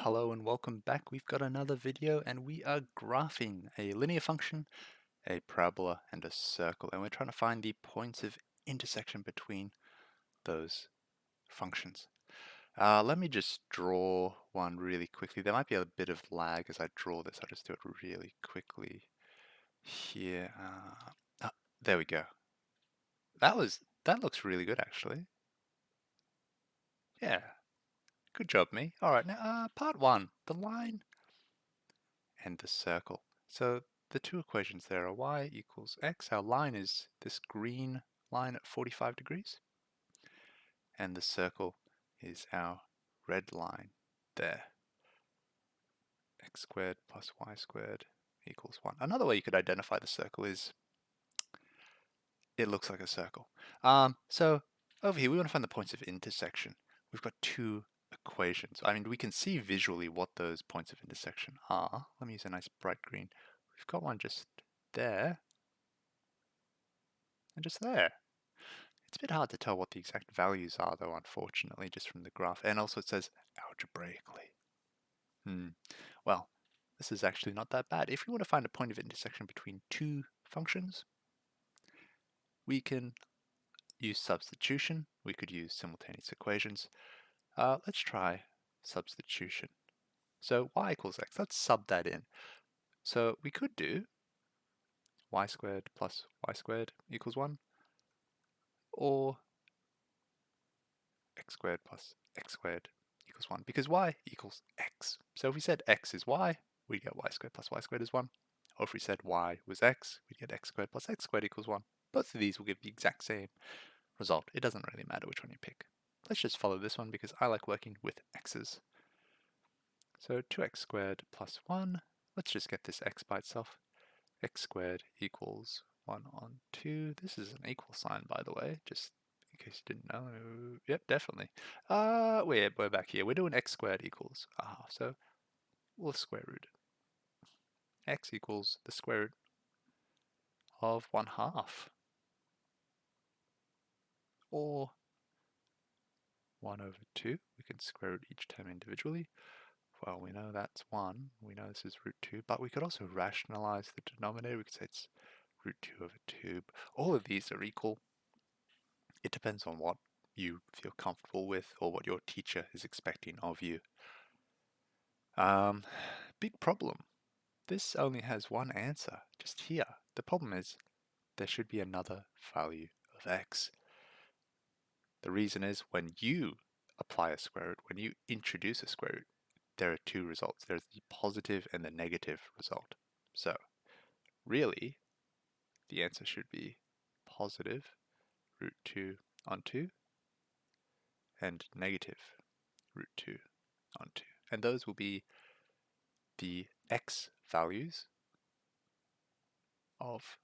Hello and welcome back. We've got another video and we are graphing a linear function, a parabola, and a circle. And we're trying to find the points of intersection between those functions. Let me just draw one really quickly. There might be a bit of lag as I draw this. I'll just do it really quickly here. There we go. That looks really good actually. Yeah, good job me. All right, now part one, the line and the circle. So the two equations there are y equals x. Our line is this green line at 45 degrees, and the circle is our red line there. X squared plus y squared equals 1. Another way you could identify the circle is it looks like a circle. So over here we want to find the points of intersection. We've got two equations. I mean, we can see visually what those points of intersection are. Let me use a nice bright green. We've got one just there and just there. It's a bit hard to tell what the exact values are though, unfortunately, just from the graph. And also it says algebraically. Well, this is actually not that bad. If we want to find a point of intersection between two functions, we can use substitution. We could use simultaneous equations. Let's try substitution. So y equals x, let's sub that in. So we could do y squared plus y squared equals 1, or x squared plus x squared equals 1, because y equals x. So if we said x is y, we'd get y squared plus y squared is 1. Or if we said y was x, we'd get x squared plus x squared equals 1. Both of these will give the exact same result. It doesn't really matter which one you pick. Let's just follow this one because I like working with x's. So 2x squared plus 1, let's just get this x by itself. X squared equals 1 on 2. This is an equal sign, by the way, just in case you didn't know. Yep, definitely. We're back here. We're doing x squared equals a half, so we'll square root it. X equals the square root of 1/2, or 1 over 2. We can square root each term individually. Well, we know that's 1. We know this is root 2, but we could also rationalize the denominator. We could say it's root 2 over 2. All of these are equal. It depends on what you feel comfortable with or what your teacher is expecting of you. Big problem. This only has one answer, just here. The problem is there should be another value of x. The reason is when you apply a square root, when you introduce a square root, there are two results. There's the positive and the negative result. So really, the answer should be positive root 2 on 2 and negative root 2 on 2. And those will be the x values of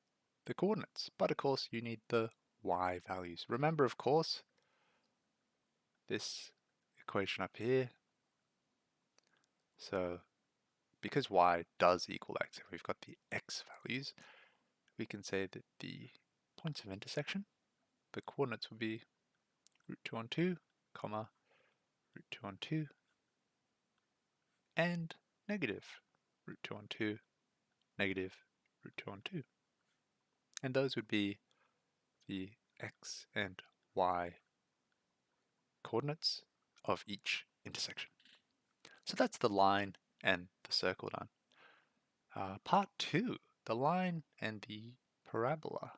the coordinates. But of course, you need the y values. Remember, of course, this equation up here. So because y does equal x, if we've got the x values, we can say that the points of intersection, the coordinates would be root 2 on 2, comma, root 2 on 2, and negative root 2 on 2, negative root 2 on 2. And those would be the x and y coordinates of each intersection. So that's the line and the circle done. Part 2, the line and the parabola.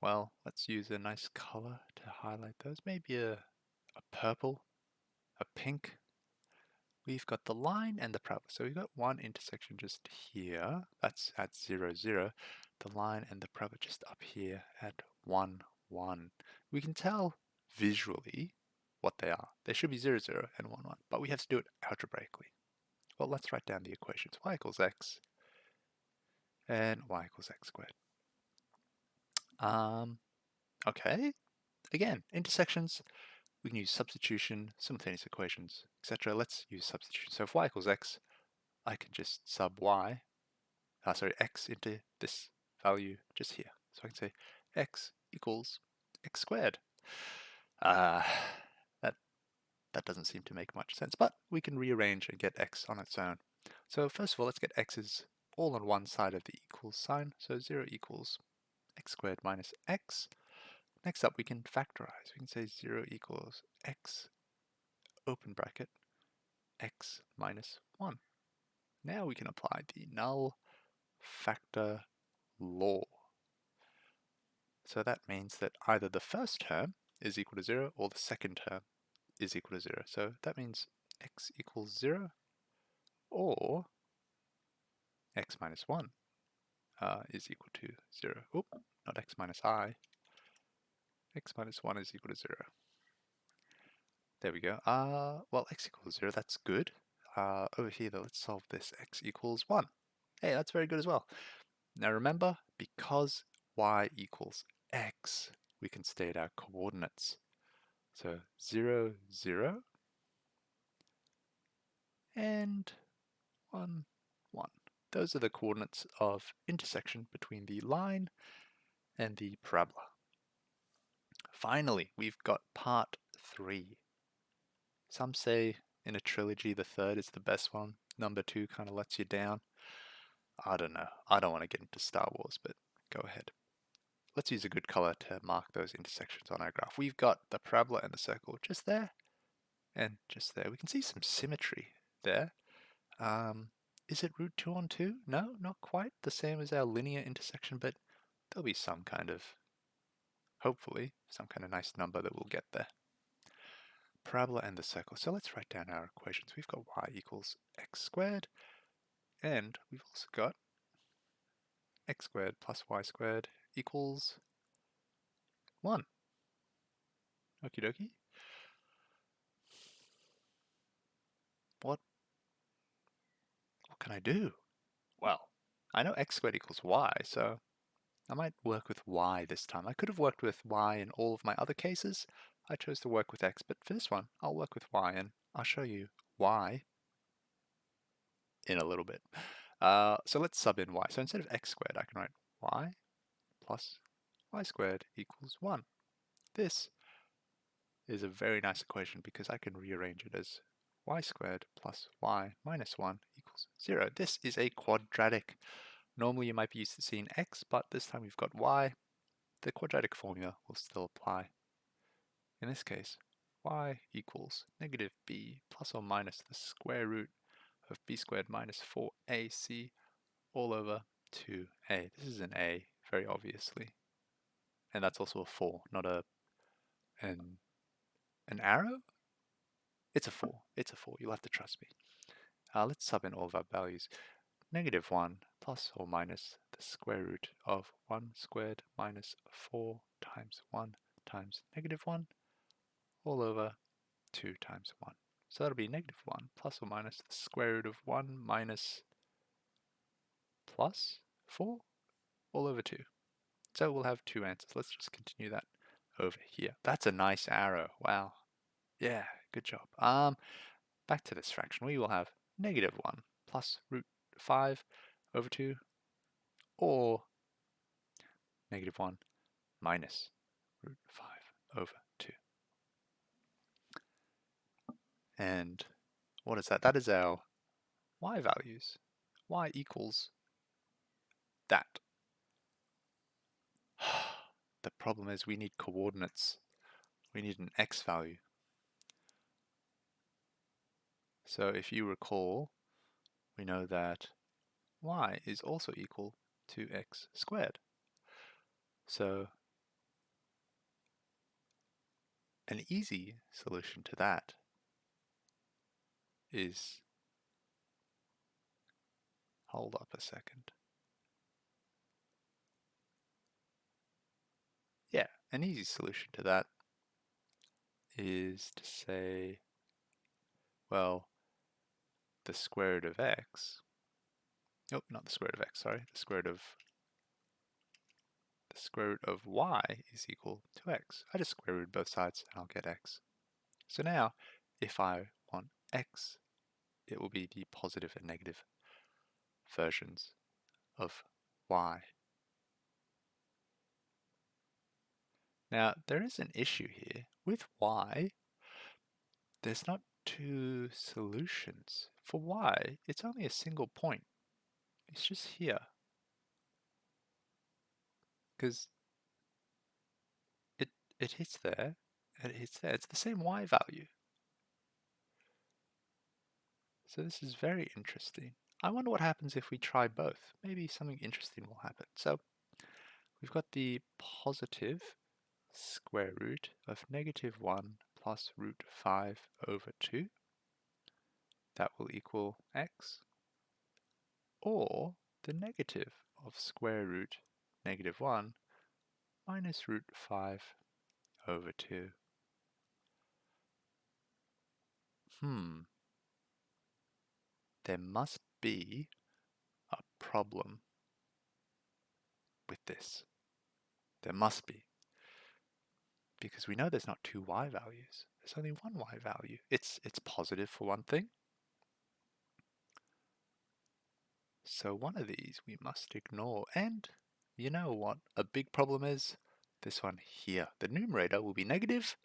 Well, let's use a nice color to highlight those. Maybe a purple, a pink. We've got the line and the parabola. So we've got one intersection just here. That's at 0, 0. The line and the parabola just up here at 1, 1. We can tell visually what they are. They should be 0, 0 and 1, 1. But we have to do it algebraically. Well, let's write down the equations. Y equals x and y equals x squared. Okay. Again, intersections, we can use substitution, simultaneous equations, etc. Let's use substitution. So if y equals x, I can just sub x into this value just here. So I can say x equals x squared. That that doesn't seem to make much sense, but we can rearrange and get x on its own. So first of all, let's get x's all on one side of the equals sign. So 0 equals x squared minus x. Next up, we can factorize. We can say 0 equals x, open bracket, x minus 1. Now we can apply the null factor law. So that means that either the first term is equal to 0 or the second term is equal to 0. So that means x equals 0 or x minus 1 is equal to 0. Oh, not x minus I. X minus 1 is equal to 0. There we go. Well, x equals 0, that's good. Over here, though, let's solve this. X equals 1. Hey, that's very good as well. Now remember, because y equals x, we can state our coordinates. So 0, 0, and 1, 1. Those are the coordinates of intersection between the line and the parabola. Finally, we've got part 3. Some say in a trilogy the third is the best one. Number 2 kind of lets you down. I don't know. I don't want to get into Star Wars, but go ahead. Let's use a good color to mark those intersections on our graph. We've got the parabola and the circle just there and just there. We can see some symmetry there. Is it root 2 on 2? No, not quite the same as our linear intersection, but there'll be some kind of, hopefully, some kind of nice number that we'll get there. Parabola and the circle. So let's write down our equations. We've got y equals x squared, and we've also got x squared plus y squared equals 1. Okie dokie. What can I do? Well, I know x squared equals y, so I might work with y this time. I could have worked with y in all of my other cases. I chose to work with x, but for this one, I'll work with y, and I'll show you why in a little bit. So let's sub in y. So instead of x squared, I can write y plus y squared equals 1. This is a very nice equation because I can rearrange it as y squared plus y minus 1 equals 0. This is a quadratic. Normally you might be used to seeing x, but this time we've got y. The quadratic formula will still apply. In this case, y equals negative b plus or minus the square root of b squared minus 4ac all over 2a. This is an a, very obviously. And that's also a 4, not an arrow? It's a 4. It's a 4. You'll have to trust me. Let's sub in all of our values. Negative 1 plus or minus the square root of 1 squared minus 4 times 1 times negative 1 all over 2 times 1. So that'll be negative 1 plus or minus the square root of 1 minus plus 4 all over 2. So we'll have 2 answers. Let's just continue that over here. That's a nice arrow. Wow. Yeah, good job. Back to this fraction. We will have negative 1 plus root 5 over 2 or negative 1 minus root 5 over 2. And what is that? That is our y values. Y equals that. The problem is we need coordinates. We need an x value. So if you recall, we know that y is also equal to x squared. So an easy solution to that is, hold up a second. Yeah, an easy solution to that is to say, well, the square root of x, nope, not the square root of x, sorry, the square root of y is equal to x. I just square root both sides and I'll get x. So now, if I want x, it will be the positive and negative versions of y. Now, there is an issue here. With y, there's not two solutions. For y, it's only a single point. It's just here. Because it hits there, and it hits there. It's the same y value. So this is very interesting. I wonder what happens if we try both. Maybe something interesting will happen. So we've got the positive square root of -1 plus root 5 over 2. That will equal x. Or the negative of square root -1 minus root 5 over 2. There must be a problem with this. There must be. Because we know there's not two y values. There's only one y value. It's positive for one thing. So one of these we must ignore. And you know what a big problem is? This one here. The numerator will be negative.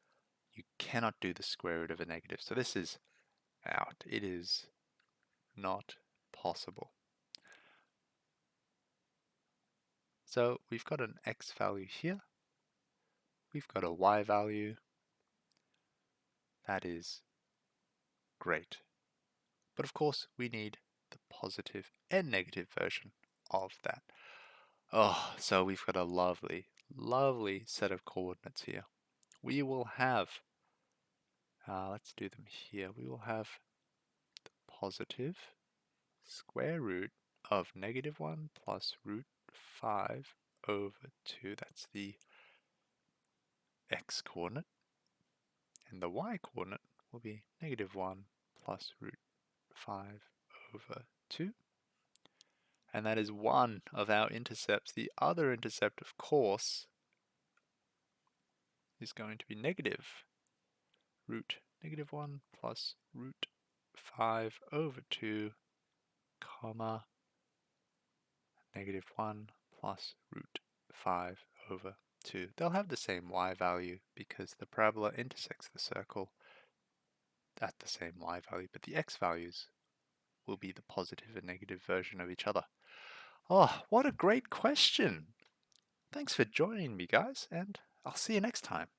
You cannot do the square root of a negative. So this is out. It is not possible. So we've got an x value here. We've got a y value. That is great. But of course, we need the positive and negative version of that. Oh, so we've got a lovely, lovely set of coordinates here. We will have, let's do them here. We will have the positive square root of -1 plus root 5 over 2. That's the x coordinate. And the y coordinate will be -1 plus root 5 over 2. And that is one of our intercepts. The other intercept, of course, is going to be negative root -1 plus root 5 over 2, comma, -1 plus root 5 over 2. They'll have the same y value because the parabola intersects the circle at the same y value, but the x values will be the positive and negative version of each other. Oh, what a great question! Thanks for joining me, guys, and I'll see you next time.